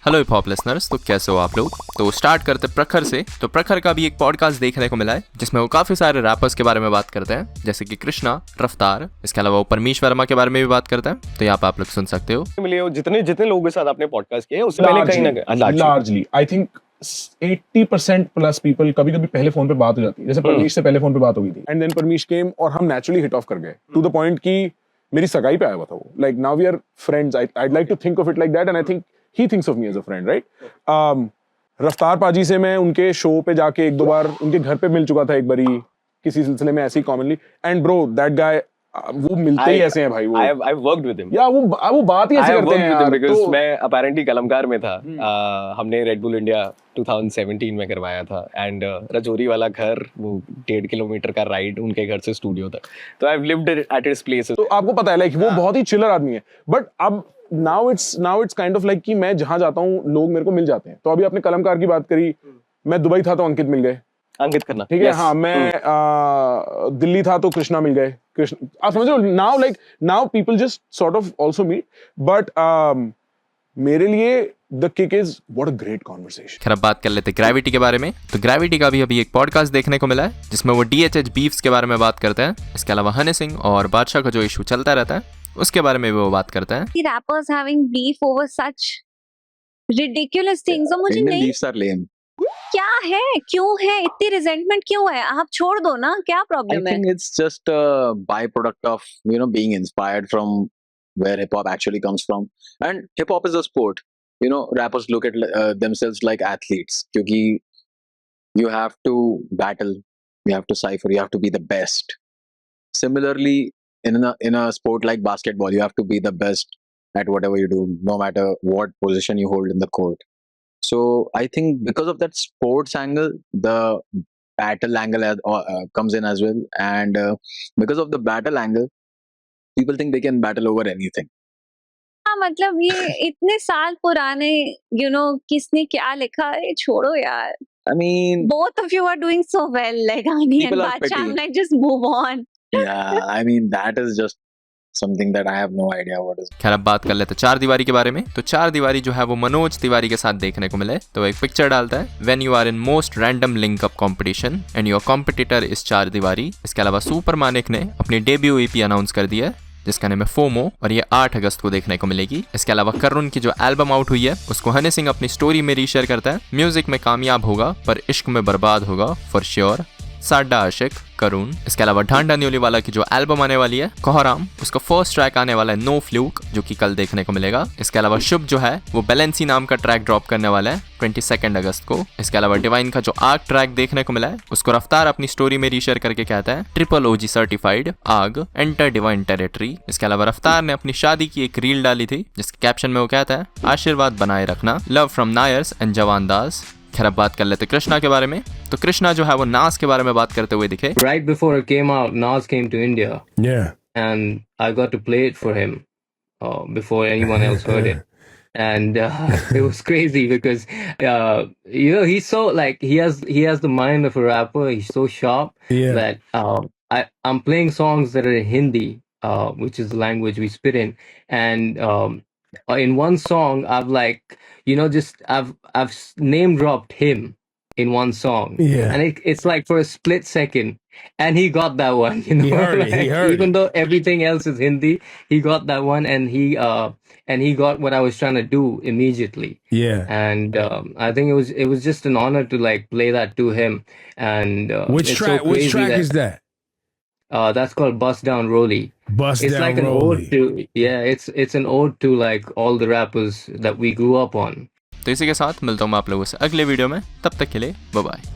Hello hip hop listeners, तो कैसे हो आप लोग। तो स्टार्ट करते प्रखर से। तो प्रखर का भी एक पॉडकास्ट देखने को मिला है जिसमें वो काफी सारे रैपर्स के बारे में बात करते हैं, जैसे कि कृष्णा, रफ्तार। इसके अलावा वो परमीश वर्मा के बारे में भी बात करते हैं। तो यहाँ पे आप लोग सुन सकते हो। मिले हो जितने जितने लोगों के साथ आपने पॉडकास्ट किए उससे पहले कहीं ना कहीं largely I think 80% plus people कभी कभी पहले फोन पे बात हो जाती है, जैसे परमीश से पहले फोन पे बात हो गई थी, एंड देन परमीश केम और हम नेचुरली हिट ऑफ कर गए टू द पॉइंट कि मेरी सगाई पे आया हुआ था वो। Like now we are friends, I'd like to think of it like that, and I think he thinks of me as a friend, right? रफ्तार पाजी से मैं उनके शो पे जाके एक दो बार उनके घर पे मिल चुका था एक बारी किसी सिलसिले में ऐसे ही commonly, and bro that guy वो मिलते ही ऐसे हैं भाई। वो I've worked with him. या वो बात ही ऐसे करते हैं यार। because तो मैं apparently कलमकार में था। हमने रेड बुल इंडिया 2017 में करवाया था, एंड रजौरी वाला घर वो 1.5 किलोमीटर का राइड उनके घर से स्टूडियो तक। तो I've lived at his places. तो आपको पता है लाइक वो बहुत ही चिलर आदमी है, बट अब now it's kind of like कि मैं जहां जाता हूँ लोग मेरे को मिल जाते हैं। तो अभी आपने कलमकार की बात करी, मैं दुबई था तो अंकित मिल गए, अंकित करना, ठीक है। हाँ, मैं दिल्ली था तो कृष्णा मिल गए। कृष्ण, आप समझ रहे हो, now people just sort of also meet, but मेरे लिए the kick is what a great conversation. खैर अब बात कर लेते ग्रेविटी के बारे में। तो ग्रेविटी का भी अभी एक पॉडकास्ट देखने को मिला है जिसमें वो DHH बीफ्स के बारे में बात करते हैं। इसके अलावा हनी सिंह और बादशाह का जो इशू चलता रहता है उसके बारे में भी वो बात करते हैं। The rappers having beef over such ridiculous things, और मुझे Indian नहीं beefs are lame. क्या है, क्यों है इतनी रिजेंटमेंट, क्यों है? आप छोड़ दो ना, क्या I प्रॉब्लम है? think it's just a byproduct of being inspired from where hip hop actually comes from, and hip hop is a sport. Rappers look at themselves like athletes, क्योंकि you have to battle, you have to cipher, you have to be the best. Similarly, in a sport like basketball, you have to be the best at whatever you do, no matter what position you hold in the court. So I think because of that sports angle, the battle angle comes in as well, and because of the battle angle, people think they can battle over anything. हाँ, मतलब ये इतने साल पुराने किसने क्या लिखा है, छोड़ो यार। I mean, Both of you are doing so well, like Ani and People are Bacha. I'm petty. like, just move on. yeah, I mean that is just something that I have no idea what is. खैर अब बात कर लेते चार दीवारी के बारे में। तो चार दीवारी जो है वो मनोज तिवारी के साथ देखने को मिले। तो एक पिक्चर डालता है, when you are in most random link up competition and your competitor is चार दीवारी। इसके अलावा सुपर मानिक ने अपनी डेब्यू EP अनाउंस कर दिया है जिसका नाम है फोमो, और ये 8 अगस्त को देखने को मिलेगी। इसके अलावा करुण की जो एल्बम आउट हुई है उसको हनी सिंह अपनी स्टोरी में रीशेयर करता है। म्यूजिक में कामयाब होगा पर इश्क में बर्बाद होगा फॉर श्योर, साडा आशिक करुण। इसके अलावा ढांडा न्यूली वाला की जो एल्बम आने वाली है कोहराम, उसका फर्स्ट ट्रैक आने वाला है नो फ्लूक, जो कि कल देखने को मिलेगा। इसके अलावा शुभ जो है वो बैलेंसी नाम का ट्रैक ड्रॉप करने वाला है 22 अगस्त को। इसके अलावा डिवाइन का जो आग ट्रैक देखने को मिला है उसको रफ्तार अपनी स्टोरी में रीशेयर करके कहता है ट्रिपल OG सर्टिफाइड आग एंटर डिवाइन टेरिटरी। इसके अलावा रफ्तार ने अपनी शादी की एक रील डाली थी जिसके कैप्शन में वो कहता है आशीर्वाद बनाए रखना, लव फ्रॉम नायर्स एंड जवान दास। खैर अब बात कर लेते कृष्णा के बारे में। तो कृष्णा जो है वो नाज के बारे में बात करते हुए दिखे। Right before it came out, Nas came to India, Yeah. and I got to play it for him before anyone else heard it. And it was crazy because he's so like he has the mind of a rapper. He's so sharp that I'm playing songs that are in Hindi, which is the language we spit in, and in one song I've I've name dropped him in one song, and it's like for a split second, and he got that one. He heard it. He heard even though everything else is Hindi, he got that one, and he got what I was trying to do immediately. Yeah. And I think it was just an honor to like play that to him. And which track is that? That's called Bust Down Rolly. Bust It's Down like an Rolly. ode to it's an ode to like all the rappers that we grew up on. तो इसी के साथ मिलता हूँ मैं आप लोगों से अगले वीडियो में, तब तक के लिए बाय बाय।